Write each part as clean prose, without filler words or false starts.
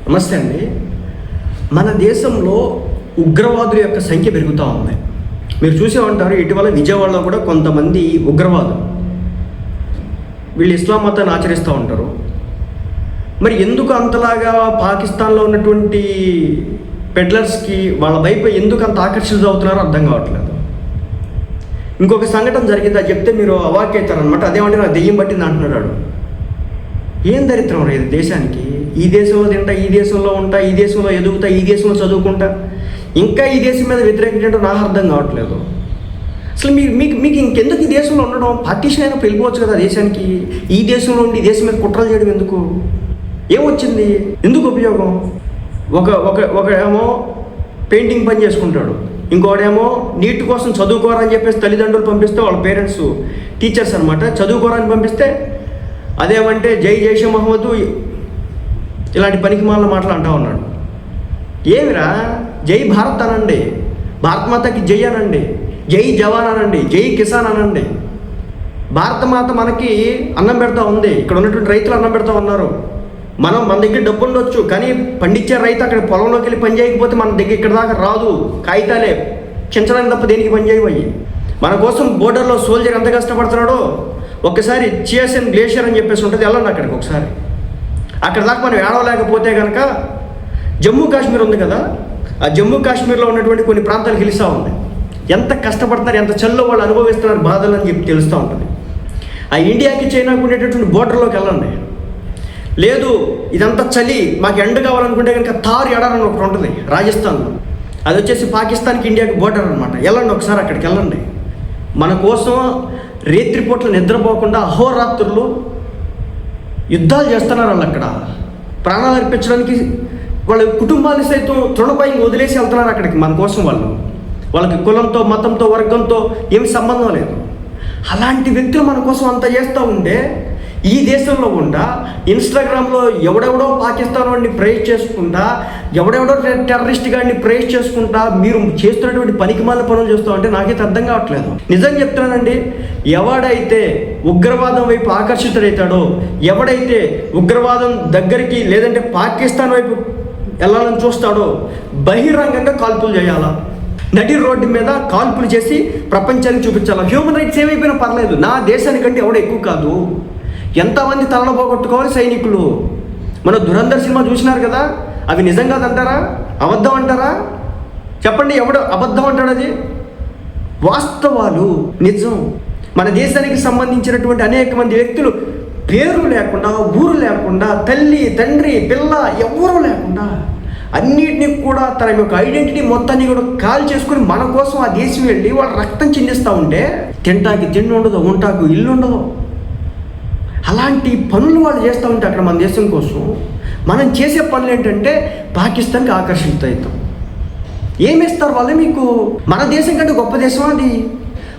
నమస్తే అండి. మన దేశంలో ఉగ్రవాదుల యొక్క సంఖ్య పెరుగుతూ ఉంది. మీరు చూసే ఉంటారు, ఇటీవల విజయవాడలో కూడా కొంతమంది ఉగ్రవాదులు వీళ్ళు ఇస్లాం మతాన్ని ఆచరిస్తూ ఉంటారు. మరి ఎందుకు అంతలాగా పాకిస్తాన్లో ఉన్నటువంటి పెడ్లర్స్కి వాళ్ళ వైపు ఎందుకు అంత ఆకర్షితులు అవుతున్నారో అర్థం కావట్లేదు. ఇంకొక సంఘటన జరిగింది, అది చెప్తే మీరు అవాక్కవుతారనమాట. అదేమంటే నాకు దెయ్యం పట్టింది అంటున్నాడు. ఏం దరిద్రం రా ఇది దేశానికి. ఈ దేశంలో తింటా, ఈ దేశంలో ఉంటా, ఈ దేశంలో ఎదుగుతా, ఈ దేశంలో చదువుకుంటా, ఇంకా ఈ దేశం మీద వ్యతిరేకించడం నాకు అర్థం కావట్లేదు. అసలు మీకు ఇంకెందుకు ఈ దేశంలో ఉండడం? పార్టీషన్ అయినా వెళ్ళిపోవచ్చు కదా దేశానికి. ఈ దేశంలో ఉండి ఈ దేశం మీద కుట్రలు చేయడం ఎందుకు? ఏమొచ్చింది? ఎందుకు ఉపయోగం? ఒక ఏమో పెయింటింగ్ పని చేసుకుంటాడు, ఇంకోడేమో నీట్ కోసం చదువుకోరని చెప్పేసి తల్లిదండ్రులు పంపిస్తే వాళ్ళ పేరెంట్స్ టీచర్స్ అనమాట చదువుకోరని పంపిస్తే అదేమంటే జై జైషే మహమ్మద్ ఇలాంటి పనికి మాల మాటలు అంటా ఉన్నాడు. ఏమిరా, జై భారత్ అనండి, భారత్ మాతకి జై అనండి, జై జవాన్ అనండి, జై కిసాన్ అనండి. భారత మాత మనకి అన్నం పెడతా ఉంది, ఇక్కడ ఉన్నటువంటి రైతులు అన్నం పెడతా ఉన్నారు. మన దగ్గర డబ్బు ఉండొచ్చు, కానీ పండించే రైతు అక్కడ పొలంలోకి వెళ్ళి పని చేయకపోతే మన దగ్గర ఇక్కడ దాకా రాదు. కాగితాలే చించడానికి తప్ప దేనికి పని చేయబోయి. మన కోసం బోర్డర్లో సోల్జర్ ఎంత కష్టపడుతున్నాడో ఒక్కసారి చియాసిన్ గ్లేషియర్ అని చెప్పేసి ఉంటుంది, వెళ్ళండి అక్కడికి ఒకసారి. అక్కడ దాకా మనం ఏడవలేకపోతే కనుక జమ్మూ కాశ్మీర్ ఉంది కదా, ఆ జమ్మూ కాశ్మీర్లో ఉన్నటువంటి కొన్ని ప్రాంతాలు గెలుస్తూ ఉంది. ఎంత కష్టపడుతున్నారు, ఎంత చల్లో వాళ్ళు అనుభవిస్తున్నారు బాధలు అని చెప్పి తెలుస్తూ ఉంటుంది. ఆ ఇండియాకి చైనాకు ఉండేటటువంటి బోర్డర్లోకి వెళ్ళండి. లేదు ఇదంతా చలి, మాకు ఎండ కావాలనుకుంటే కనుక థార్ ఎడారి అని ఒకటి ఉంటుంది రాజస్థాన్లో, అది వచ్చేసి పాకిస్తాన్కి ఇండియాకి బోర్డర్ అనమాట. వెళ్ళండి ఒకసారి అక్కడికి వెళ్ళండి. మన కోసం రేత్రిపూట్ల నిద్రపోకుండా అహోరాత్రులు యుద్ధాలు చేస్తున్నారు వాళ్ళు. అక్కడ ప్రాణాలు అర్పించడానికి వాళ్ళ కుటుంబాన్ని సైతం తృణపై వదిలేసి వెళ్తున్నారు అక్కడికి మన కోసం. వాళ్ళకి కులంతో, మతంతో, వర్గంతో ఏమి సంబంధం లేదు. అలాంటి వ్యక్తులు మన కోసం అంత చేస్తూ ఉంటే ఈ దేశంలో కూడా ఇన్స్టాగ్రామ్లో ఎవడెవడో పాకిస్తాన్ వాడిని ప్రైజ్ చేసుకుంటా, ఎవడెవడో టెర్రరిస్ట్ గాడిని ప్రైజ్ చేసుకుంటా మీరు చేస్తున్నటువంటి పనికిమాల పనులు చూస్తూ ఉంటే నాకైతే అర్థం కావట్లేదు. నిజం చెప్తున్నానండి, ఎవడైతే ఉగ్రవాదం వైపు ఆకర్షితుడవుతాడో, ఎవడైతే ఉగ్రవాదం దగ్గరికి లేదంటే పాకిస్తాన్ వైపు వెళ్ళాలని చూస్తాడో బహిరంగంగా కాల్పులు చేయాలా, నడి రోడ్డు మీద కాల్పులు చేసి ప్రపంచానికి చూపించాలా. హ్యూమన్ రైట్స్ ఏమైపోయినా పర్లేదు, నా దేశానికంటే ఎవడ ఎక్కువ కాదు. ఎంతమంది తలలో పోగొట్టుకోవాలి సైనికులు. మన దురంధర్ సినిమా చూసినారు కదా, అవి నిజం కాదంటారా, అబద్ధం అంటారా? చెప్పండి, ఎవడు అబద్ధం అంటాడు? అది వాస్తవాలు, నిజం. మన దేశానికి సంబంధించినటువంటి అనేక మంది వ్యక్తులు పేరు లేకుండా, ఊరు లేకుండా, తల్లి తండ్రి పిల్ల ఎవరూ లేకుండా అన్నిటినీ కూడా తన యొక్క ఐడెంటిటీ మొత్తాన్ని కూడా కాల్ చేసుకుని మన కోసం ఆ దేశం వెళ్ళి వాళ్ళు రక్తం చిందిస్తూ ఉంటే తింటాకి తిండి ఉండదు, ఉంటాకు ఇల్లు ఉండదు. అలాంటి పనులు వాళ్ళు చేస్తూ ఉంటే అక్కడ మన దేశం కోసం మనం చేసే పనులు ఏంటంటే పాకిస్తాన్కి ఆకర్షితులవుతాం. ఏమిస్తారు వాళ్ళు మీకు? మన దేశం కంటే గొప్ప దేశం అది.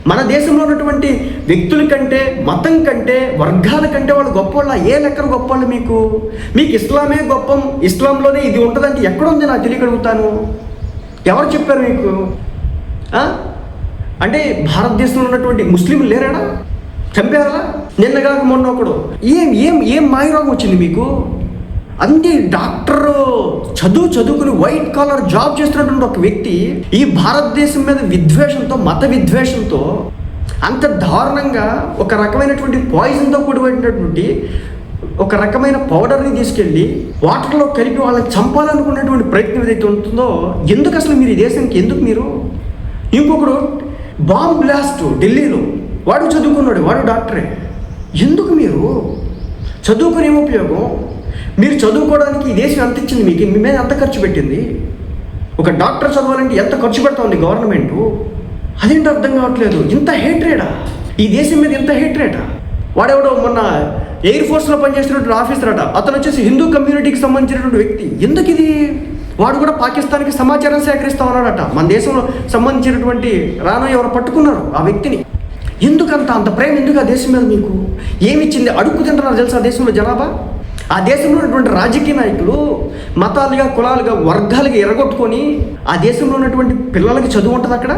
మన దేశంలో ఉన్నటువంటి వ్యక్తుల కంటే, మతం కంటే, వర్గాల కంటే వాళ్ళు గొప్పవాళ్ళ? ఏ లెక్కన గొప్పవాళ్ళు మీకు? ఇస్లామే గొప్ప, ఇస్లాంలోనే ఇది ఉంటుందంటే ఎక్కడుంది నాకు తెలియగలుగుతాను. ఎవరు చెప్పారు మీకు? అంటే భారతదేశంలో ఉన్నటువంటి ముస్లింలు లేరాడా? చంపారా? నిన్నగాక మొన్న ఒకడు ఏం మాయరోగం వచ్చింది మీకు? అన్ని డాక్టర్ చదువుకుని వైట్ కాలర్ జాబ్ చేస్తున్నటువంటి ఒక వ్యక్తి ఈ భారతదేశం మీద విద్వేషంతో, మత విద్వేషంతో అంత దారుణంగా ఒక రకమైనటువంటి పాయిజన్తో కూడినటువంటి ఒక రకమైన పౌడర్ని తీసుకెళ్ళి వాటర్లో కలిపి వాళ్ళని చంపాలనుకున్నటువంటి ప్రయత్నం ఏదైతే ఉంటుందో, ఎందుకు అసలు మీరు ఈ దేశానికి ఎందుకు మీరు? ఇంకొకడు బాంబ్ బ్లాస్ట్ ఢిల్లీలో, వాడు చదువుకున్నాడు, వాడు డాక్టరే. ఎందుకు మీరు చదువుకుని ఏం ఉపయోగం? మీరు చదువుకోవడానికి ఈ దేశం ఎంత ఇచ్చింది మీకు? మీ మీద ఎంత ఖర్చు పెట్టింది? ఒక డాక్టర్ చదవాలంటే ఎంత ఖర్చు పెడుతుంది గవర్నమెంటు? అదేంటి అర్థం కావట్లేదు. ఇంత హేట్రేడా ఈ దేశం మీద? ఇంత హేట్రేడా? వాడెవడో మొన్న ఎయిర్ ఫోర్స్లో పనిచేసినటువంటి ఆఫీసర్ అట, అతను వచ్చేసి హిందూ కమ్యూనిటీకి సంబంధించినటువంటి వ్యక్తి. ఎందుకు ఇది? వాడు కూడా పాకిస్తాన్కి సమాచారం సేకరిస్తూ ఉన్నాడట. మన దేశంలో సంబంధించినటువంటి రాను ఎవరు పట్టుకున్నారు ఆ వ్యక్తిని. ఎందుకంత అంత ప్రేమ ఎందుకు ఆ దేశం మీద మీకు? ఏమిచ్చింది? అడుక్కు తింటున్నారు తెలుసా ఆ దేశంలో జనాభా. ఆ దేశంలో ఉన్నటువంటి రాజకీయ నాయకులు మతాలుగా, కులాలుగా, వర్గాలుగా ఎరగొట్టుకొని ఆ దేశంలో ఉన్నటువంటి పిల్లలకి చదువు ఉంటుంది, అక్కడ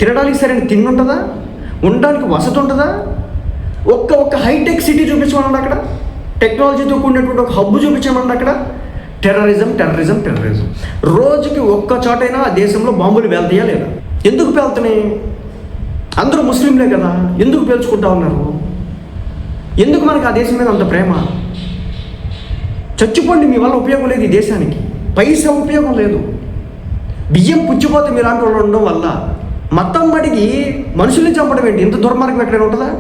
తినడానికి సరైన తిండి ఉంటుందా, ఉండడానికి వసతి ఉంటుందా? ఒక్క హైటెక్ సిటీ చూపించమన్నాడు అక్కడ, టెక్నాలజీతో కూడినటువంటి ఒక హబ్బు చూపించమన్నాడు అక్కడ. Terrorism terrorism terrorism. రోజుకి ఒక్క చోటైనా ఆ దేశంలో బాంబులు పేలుతాయా లేదా? ఎందుకు పేలుతున్నాయి? అందరూ ముస్లింలే కదా, ఎందుకు పేల్చుకుంటా ఉన్నారు? ఎందుకు మనకు ఆ దేశం మీద అంత ప్రేమ? చచ్చిపోండి, మీ వల్ల ఉపయోగం లేదు ఈ దేశానికి, పైసా ఉపయోగం లేదు. బియ్యం పుచ్చిపోతే మీలాంటి వాళ్ళు ఉండడం వల్ల మతం అడిగి మనుషుల్ని చంపడం ఏంటి? ఇంత దుర్మార్గం ఎక్కడైనా ఉంటుందా?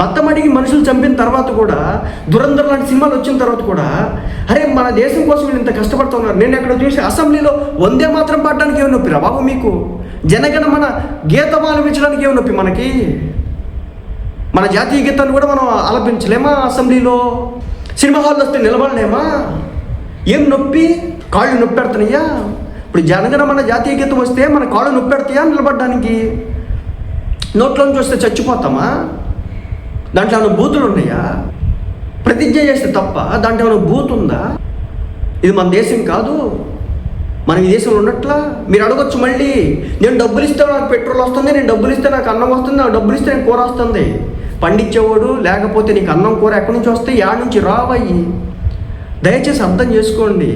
మతం అడిగి మనుషులు చంపిన తర్వాత కూడా, దురంధర్ లాంటి సినిమాలు వచ్చిన తర్వాత కూడా, అరే మన దేశం కోసం వీళ్ళు ఇంత కష్టపడుతున్నారు. నేను ఎక్కడ చూసి అసెంబ్లీలో వందే మాత్రం పాడడానికి ఏమి నొప్పిరా బాబు మీకు? జనగణ మన గీతం ఆలపించడానికి ఏమి నొప్పి మనకి? మన జాతీయ గీతాన్ని కూడా మనం ఆలపించలేమా అసెంబ్లీలో? సినిమా హాల్లో వస్తే నిలబడలేమా? ఏం నొప్పి? కాళ్ళు నొప్పి పెడుతున్నాయా? ఇప్పుడు జనగణ మన జాతీయ గీతం వస్తే మన కాళ్ళు నొప్పి పెడతాయా నిలబడడానికి? నోట్లోంచి వస్తే చచ్చిపోతామా? దాంట్లో ఏమైనా బూతులు ఉన్నాయా? ప్రతిజ్ఞ చేస్తే తప్ప దాంట్లో ఏమైనా బూత్ ఉందా? ఇది మన దేశం కాదు, మనం ఈ దేశంలో ఉన్నట్లా. మీరు అడగొచ్చు మళ్ళీ, నేను డబ్బులు ఇస్తే నాకు పెట్రోల్ వస్తుంది, నేను డబ్బులు ఇస్తే నాకు అన్నం వస్తుంది, నాకు డబ్బులు ఇస్తే నాకు కూర వస్తుంది. పండించేవాడు లేకపోతే నీకు అన్నం కూర ఎక్కడి నుంచి వస్తే యాడ్ నుంచి రావయ్యి. దయచేసి అర్థం చేసుకోండి.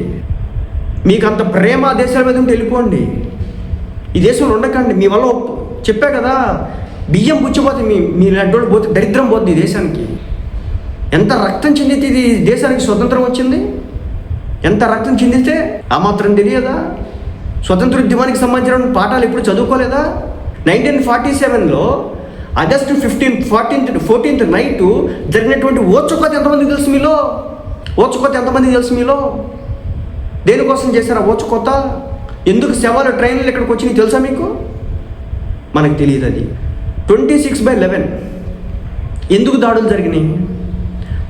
మీకు అంత ప్రేమ ఆ దేశాల మీద ఉంటే వెళ్ళిపోండి, ఈ దేశంలో ఉండకండి. మీ వల్ల చెప్పా కదా, బియ్యం పుచ్చిపోతే మీ లాంటి పోతే దరిద్రం పోతుంది ఈ దేశానికి. ఎంత రక్తం చిందితే ఇది దేశానికి స్వతంత్రం వచ్చింది? ఎంత రక్తం చిందితే ఆ మాత్రం తెలియదా? స్వతంత్ర ఉద్యమానికి సంబంధించిన పాఠాలు ఎప్పుడు చదువుకోలేదా? 1947లో ఆగస్టు 14th నైటు జరిగినటువంటి ఓచుకోత ఎంతమందికి తెలుసు మీలో? ఓచుకోత ఎంతమందికి తెలుసు మీలో? దేనికోసం చేశారా ఓచుకోత? ఎందుకు శవాలు ట్రైన్లు ఇక్కడికి వచ్చినాయి తెలుసా మీకు? మనకు తెలియదు. అది 26/11 ఎందుకు దాడులు జరిగినాయి?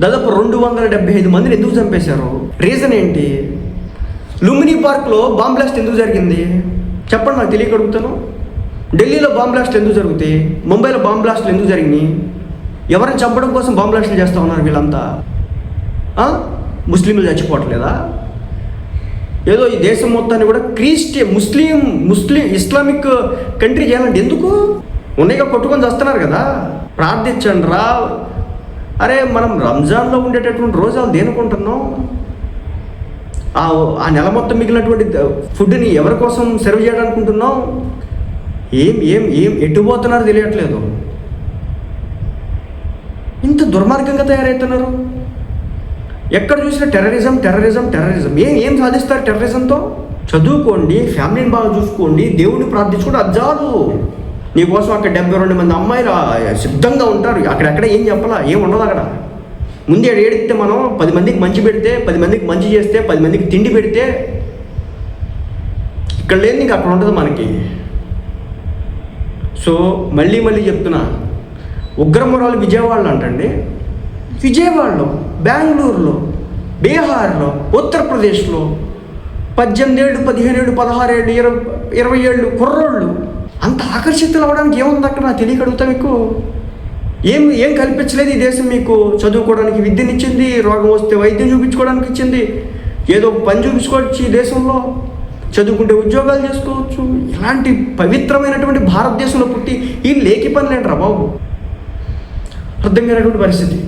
దాదాపు 275 మందిని ఎందుకు చంపేశారు? రీజన్ ఏంటి? లుంబినీ పార్క్లో బాంబ్ బ్లాస్ట్ ఎందుకు జరిగింది చెప్పండి, నాకు తెలియక అడుగుతాను. ఢిల్లీలో బాంబ్ బ్లాస్ట్లు ఎందుకు జరుగుతాయి? ముంబైలో బాంబ్ బ్లాస్ట్లు ఎందుకు జరిగినాయి? ఎవరిని చంపడం కోసం బాంబ్ బ్లాస్ట్లు చేస్తూ ఉన్నారు వీళ్ళంతా? ముస్లింలు చచ్చిపోవట్లేదా? ఏదో ఈ దేశం మొత్తాన్ని కూడా ముస్లిం ఇస్లామిక్ కంట్రీ చేయాలంటే ఎందుకు? ఉన్నాయిగా కొట్టుకొని వస్తున్నారు కదా. ప్రార్థించండి రా. అరే మనం రంజాన్లో ఉండేటటువంటి రోజాలు దేనుకుంటున్నాం? ఆ నెల మొత్తం మిగిలినటువంటి ఫుడ్ని ఎవరి కోసం సర్వ్ చేయడానుకుంటున్నాం? ఏం ఎట్టుపోతున్నారో తెలియట్లేదు. ఇంత దుర్మార్గంగా తయారవుతున్నారు. ఎక్కడ చూసినా టెర్రరిజం టెర్రరిజం టెర్రరిజం. ఏం సాధిస్తారు టెర్రరిజంతో? చదువుకోండి, ఫ్యామిలీని బాగా చూసుకోండి, దేవుడిని ప్రార్థించుకోండి, అది చాలు. నీకోసం అక్కడ 72 మంది అమ్మాయిలు సిద్ధంగా ఉంటారు. అక్కడెక్కడ ఏం చెప్పాలా? ఏం ఉండదు అక్కడ. ముందే ఏడిస్తే మనం 10 మందికి మంచి పెడితే, 10 మందికి మంచి చేస్తే, 10 మందికి తిండి పెడితే, ఇక్కడ లేదు ఇంకా అక్కడ ఉంటుంది మనకి. సో మళ్ళీ చెప్తున్నా, ఉగ్రమురాలు విజయవాడలో అంటండి, విజయవాడలో, బెంగళూరులో, బీహార్లో, ఉత్తరప్రదేశ్లో 18 ఏళ్ళు, 15 ఏళ్ళు, 16 ఏళ్ళు, 20 ఏళ్ళు కుర్రోళ్ళు అంత ఆకర్షితులు అవ్వడానికి ఏముంది అక్కడ? నాకు తెలియక అడుగుతా. మీకు ఏం కల్పించలేదు ఈ దేశం. మీకు చదువుకోవడానికి విద్యనిచ్చింది, రోగం వస్తే వైద్యం చూపించుకోవడానికి ఇచ్చింది, ఏదో పని చూపించుకోవచ్చు ఈ దేశంలో, చదువుకుంటే ఉద్యోగాలు చేసుకోవచ్చు. ఇలాంటి పవిత్రమైనటువంటి భారతదేశంలో పుట్టి ఈ లేకి పని లేంట్రా బాబు. అర్థం కానటువంటి పరిస్థితి.